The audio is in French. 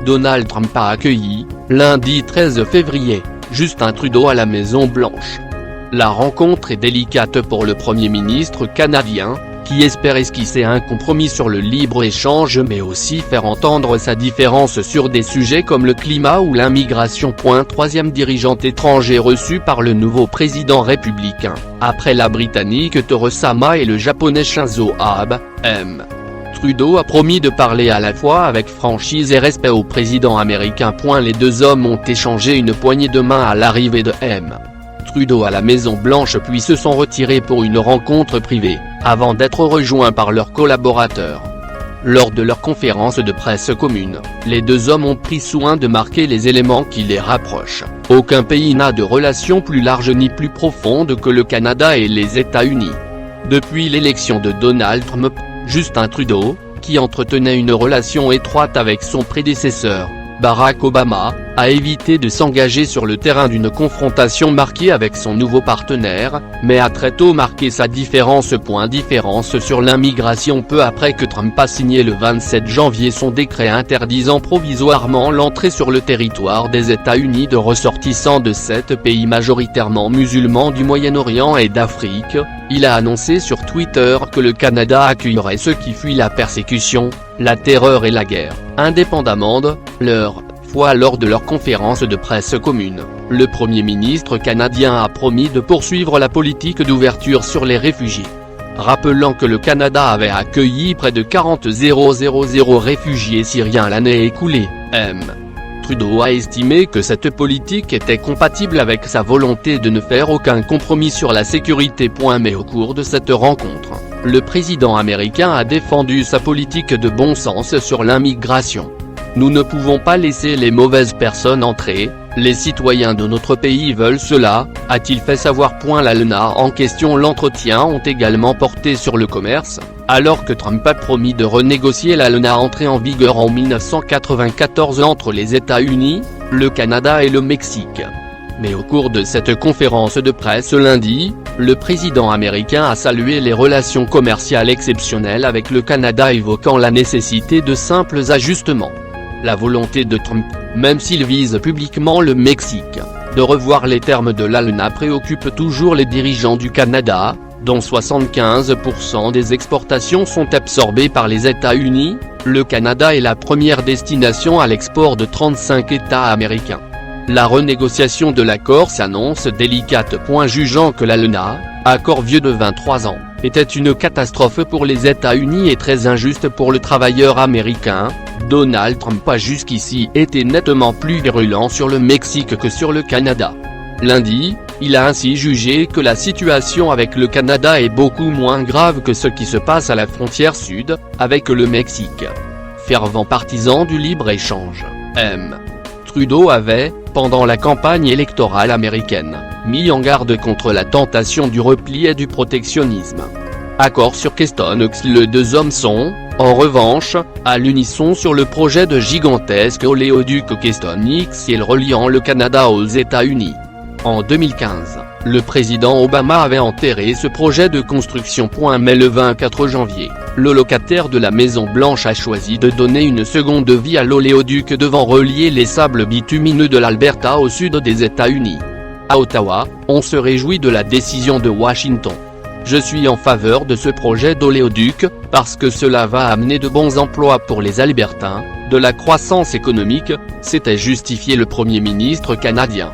Donald Trump a accueilli, lundi 13 février, Justin Trudeau à la Maison-Blanche. La rencontre est délicate pour le Premier ministre canadien, qui espère esquisser un compromis sur le libre-échange mais aussi faire entendre sa différence sur des sujets comme le climat ou l'immigration. Troisième dirigeante étranger reçue par le nouveau président républicain, après la Britannique Theresa May et le Japonais Shinzo Abe. Trudeau a promis de parler à la fois avec franchise et respect au président américain. Les deux hommes ont échangé une poignée de main à l'arrivée de Trudeau à la Maison-Blanche puis se sont retirés pour une rencontre privée, avant d'être rejoints par leurs collaborateurs. Lors de leur conférence de presse commune, les deux hommes ont pris soin de marquer les éléments qui les rapprochent. Aucun pays n'a de relation plus large ni plus profonde que le Canada et les États-Unis. Depuis l'élection de Donald Trump, Justin Trudeau, qui entretenait une relation étroite avec son prédécesseur, Barack Obama, a évité de s'engager sur le terrain d'une confrontation marquée avec son nouveau partenaire, mais a très tôt marqué sa différence. Différence sur l'immigration peu après que Trump a signé le 27 janvier son décret interdisant provisoirement l'entrée sur le territoire des États-Unis de ressortissants de 7 pays majoritairement musulmans du Moyen-Orient et d'Afrique. Il a annoncé sur Twitter que le Canada accueillerait ceux qui fuient la persécution, la terreur et la guerre, indépendamment de leur foi. Lors de leur conférence de presse commune, le Premier ministre canadien a promis de poursuivre la politique d'ouverture sur les réfugiés, rappelant que le Canada avait accueilli près de 40 000 réfugiés syriens l'année écoulée. Trudeau a estimé que cette politique était compatible avec sa volonté de ne faire aucun compromis sur la sécurité. Mais au cours de cette rencontre, le président américain a défendu sa politique de bon sens sur l'immigration. Nous ne pouvons pas laisser les mauvaises personnes entrer, les citoyens de notre pays veulent cela, a-t-il fait savoir. L'ALENA en question. L'entretien ont également porté sur le commerce, alors que Trump a promis de renégocier l'ALENA entrée en vigueur en 1994 entre les États-Unis, le Canada et le Mexique. Mais au cours de cette conférence de presse lundi, le président américain a salué les relations commerciales exceptionnelles avec le Canada, évoquant la nécessité de simples ajustements. La volonté de Trump, même s'il vise publiquement le Mexique, de revoir les termes de l'ALENA préoccupe toujours les dirigeants du Canada, dont 75% des exportations sont absorbées par les États-Unis. Le Canada est la première destination à l'export de 35 États américains. La renégociation de l'accord s'annonce délicate. Jugeant que l'ALENA, accord vieux de 23 ans, était une catastrophe pour les États-Unis et très injuste pour le travailleur américain, Donald Trump a jusqu'ici été nettement plus virulent sur le Mexique que sur le Canada. Lundi, il a ainsi jugé que la situation avec le Canada est beaucoup moins grave que ce qui se passe à la frontière sud, avec le Mexique. Fervent partisan du libre-échange, Trudeau avait, pendant la campagne électorale américaine, mis en garde contre la tentation du repli et du protectionnisme. Accord sur Keystone XL. Les deux hommes sont, en revanche, à l'unisson sur le projet de gigantesque oléoduc Keystone XL reliant le Canada aux États-Unis. En 2015, le président Obama avait enterré ce projet de construction. Mais le 24 janvier, le locataire de la Maison-Blanche a choisi de donner une seconde vie à l'oléoduc devant relier les sables bitumineux de l'Alberta au sud des États-Unis. À Ottawa, on se réjouit de la décision de Washington. Je suis en faveur de ce projet d'oléoduc, parce que cela va amener de bons emplois pour les Albertains, de la croissance économique, s'était justifié le Premier ministre canadien.